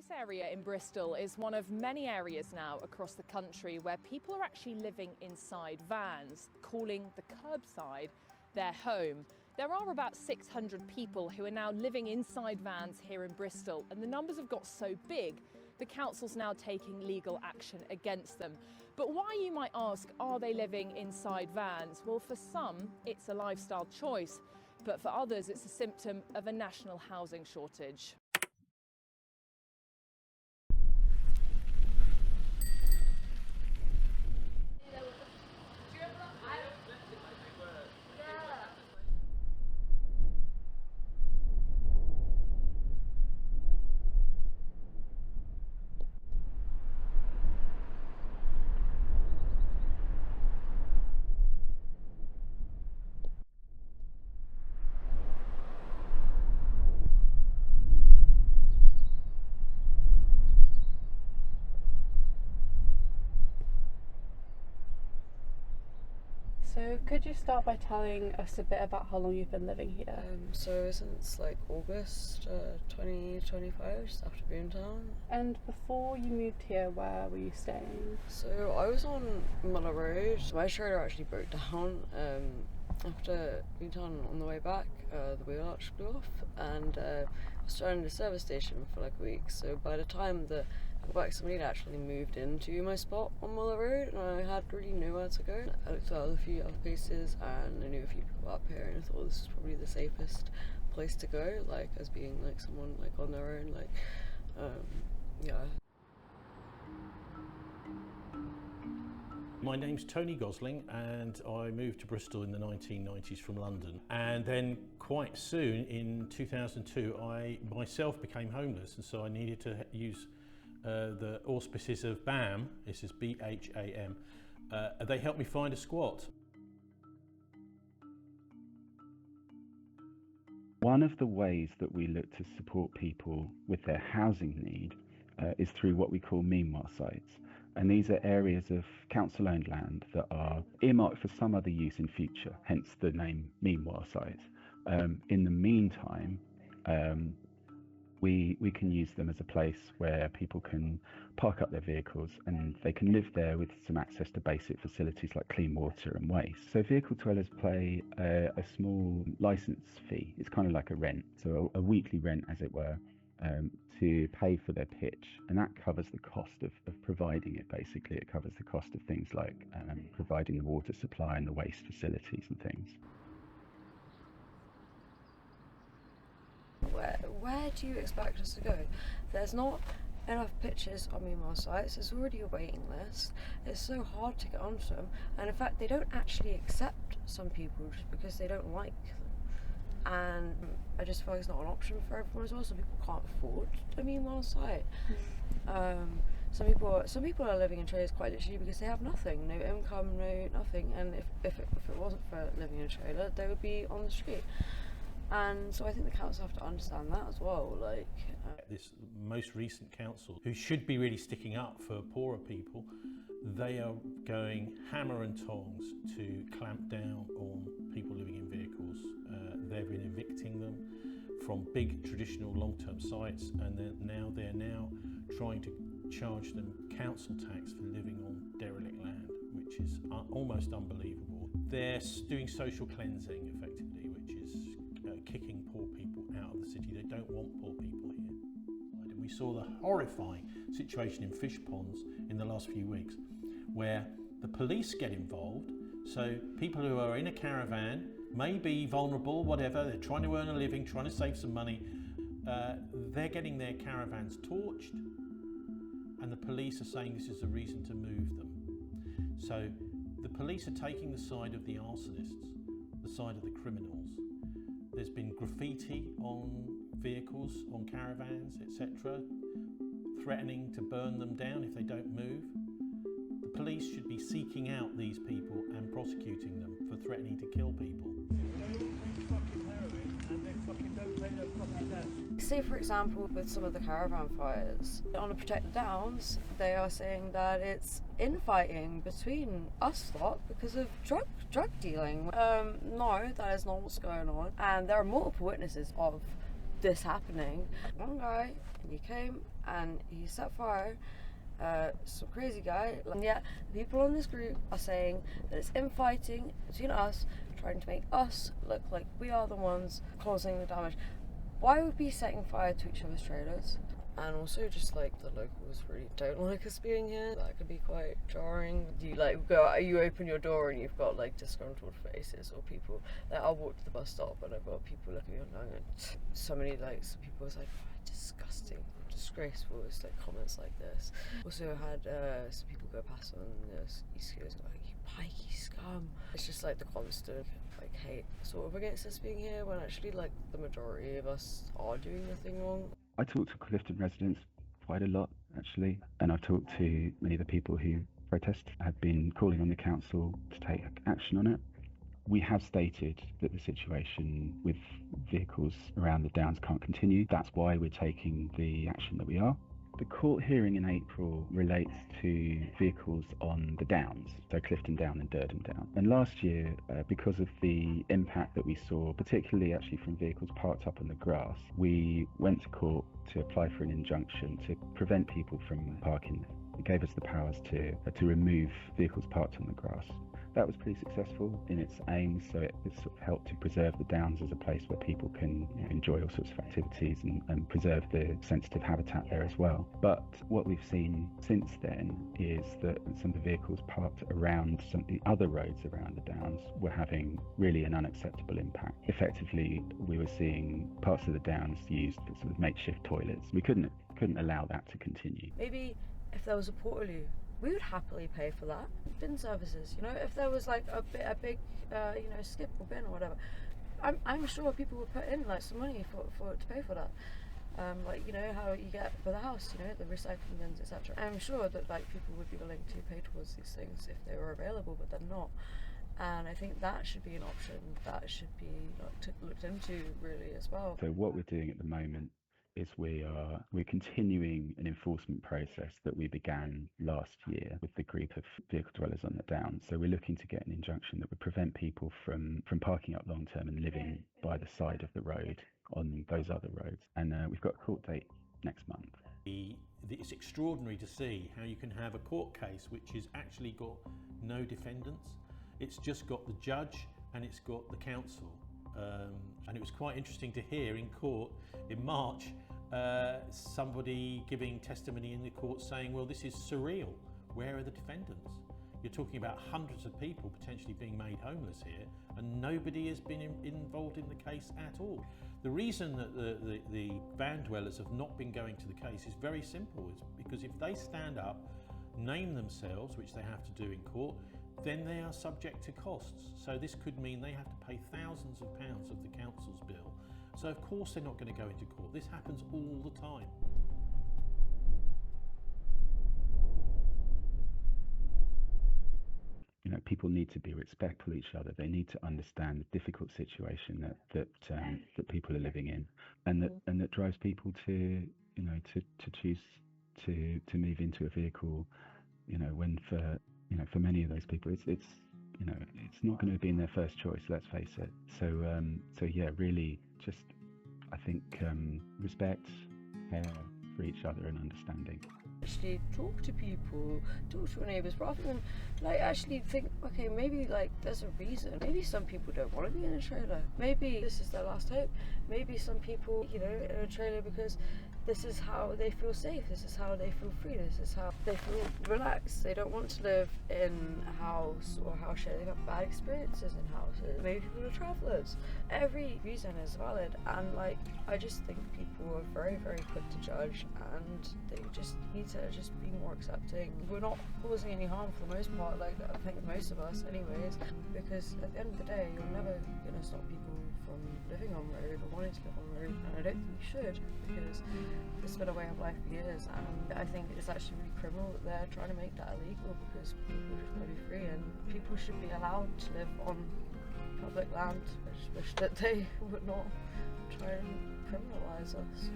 This area in Bristol is one of many areas now across the country where people are actually living inside vans, calling the curbside their home. There are about 600 people who are now living inside vans here in Bristol, and the numbers have got so big, the council's now taking legal action against them. But why, you might ask, are they living inside vans? Well, for some, it's a lifestyle choice, but for others, it's a symptom of a national housing shortage. So could you start by telling us a bit about how long you've been living here? So since like August 2025, just after Boomtown. And before you moved here, where were you staying? So I was on Muller Road. My trailer actually broke down after Boomtown. On the way back, the wheel arch blew off, and I was trying to service station for like a week. So by the time that I got back, somebody had actually moved into my spot on Muller Road, and I had really nowhere to go. I looked at a few other places, and I knew a few people up here, and I thought this is probably the safest place to go, like as being like someone like on their own, like yeah. My name's Tony Gosling, and I moved to Bristol in the 1990s from London, and then quite soon in 2002 I myself became homeless, and so I needed to use the auspices of BHAM. This is BHAM. They helped me find a squat. One of the ways that we look to support people with their housing need is through what we call meanwhile sites. And these are areas of council-owned land that are earmarked for some other use in future, hence the name meanwhile sites. In the meantime, we can use them as a place where people can park up their vehicles and they can live there with some access to basic facilities like clean water and waste. So vehicle dwellers pay a small license fee. It's kind of like a rent, so a weekly rent as it were, to pay for their pitch, and that covers the cost of providing it. Basically, it covers the cost of things like providing the water supply and the waste facilities and things. Where do you expect us to go? There's not enough pitches on meanwhile sites. There's already a waiting list. It's so hard to get onto them, and in fact they don't actually accept some people just because they don't like them. And I just feel like it's not an option for everyone as well. Some people can't afford a meanwhile site. Some people are living in trailers quite literally because they have nothing, no income, no nothing. And if it wasn't for living in a trailer, they would be on the street. And so I think the council have to understand that as well. Like this most recent council, who should be really sticking up for poorer people, they are going hammer and tongs to clamp down on people living in vehicles. They've been evicting them from big traditional long-term sites, and they're now trying to charge them council tax for living on derelict land, which is almost unbelievable. They're doing social cleansing effectively, which is kicking poor people out of the city. They don't want poor people here. And we saw the horrifying situation in fish ponds in the last few weeks, where the police get involved. So people who are in a caravan may be vulnerable, whatever, they're trying to earn a living, trying to save some money, they're getting their caravans torched, and the police are saying this is a reason to move them. So the police are taking the side of the arsonists, the side of the criminals. There's been graffiti on vehicles, on caravans, etc., threatening to burn them down if they don't move. The police should be seeking out these people and prosecuting them for threatening to kill people. say for example with some of the caravan fires on the protected downs, they are saying that it's infighting between us lot because of drug dealing. No, that is not what's going on, and there are multiple witnesses of this happening. One guy, he came and he set fire. Some crazy guy, and yet the people on this group are saying that it's infighting between us, trying to make us look like we are the ones causing the damage. Why would we be setting fire to each other's trailers? And also just like the locals really don't like us being here. That could be quite jarring. You open your door and you've got like disgruntled faces, or people like I'll walk to the bus stop and I've got people looking at me and some people was like, oh, disgusting, disgraceful. It's like comments like this. Also had some people go past on the East Coast like, you pikey scum. It's just like the constant like hate sort of against us being here, when actually like the majority of us are doing nothing wrong. I talk to Clifton residents quite a lot, actually, and I've talked to many of the people who protest, have been calling on the council to take action on it. We have stated that the situation with vehicles around the Downs can't continue. That's why we're taking the action that we are. The court hearing in April relates to vehicles on the Downs, so Clifton Down and Durham Down. And last year, because of the impact that we saw, particularly actually from vehicles parked up on the grass, we went to court to apply for an injunction to prevent people from parking there. It gave us the powers to remove vehicles parked on the grass. That was pretty successful in its aims, so it sort of helped to preserve the Downs as a place where people can enjoy all sorts of activities and preserve the sensitive habitat there as well. But what we've seen since then is that some of the vehicles parked around some of the other roads around the Downs were having really an unacceptable impact. Effectively, we were seeing parts of the Downs used for sort of makeshift toilets. We couldn't allow that to continue. Maybe if there was a portaloo, we would happily pay for that. Bin services, if there was like a big, skip or bin or whatever, I'm sure people would put in like some money to pay for that. Like how you get for the house, the recycling bins, etc. I'm sure that like people would be willing to pay towards these things if they were available, but they're not. And I think that should be an option that should be looked into really as well. So what we're doing at the moment is we're continuing an enforcement process that we began last year with the group of vehicle dwellers on the Downs. So we're looking to get an injunction that would prevent people from parking up long term and living by the side of the road on those other roads. And we've got a court date next month. It's extraordinary to see how you can have a court case which has actually got no defendants. It's just got the judge and it's got the council. And it was quite interesting to hear in court in March somebody giving testimony in the court saying, well, this is surreal. Where are the defendants? You're talking about hundreds of people potentially being made homeless here, and nobody has been involved in the case at all. The reason that the van dwellers have not been going to the case is very simple. It's because if they stand up, name themselves, which they have to do in court, then they are subject to costs. So this could mean they have to pay thousands of pounds of the council's bill. So of course they're not going to go into court. This happens all the time. People need to be respectful of each other. They need to understand the difficult situation that people are living in, and that drives people to choose to move into a vehicle. When for many of those people, it's not going to be in their first choice. Let's face it. So yeah, really, just I think respect, care for each other, and understanding. Actually talk to people, talk to your neighbours, rather than actually think, okay, maybe there's a reason. Maybe some people don't want to be in a trailer. Maybe this is their last hope. Maybe some people, in a trailer because this is how they feel safe, this is how they feel free, this is how they feel relaxed. They don't want to live in a house or house share. They've had bad experiences in houses. Maybe people are travellers. Every reason is valid, and I just think people are very, very quick to judge, and they just need to just be more accepting. We're not causing any harm for the most part, I think most of us anyways, because at the end of the day, you're never going to stop people from living on road or wanting to live on road, and I don't think you should, because it's been a way of life for years, and I think it's actually really criminal that they're trying to make that illegal, because people just want to be free, and people should be allowed to live on public land. I just wish that they would not try and criminalise us.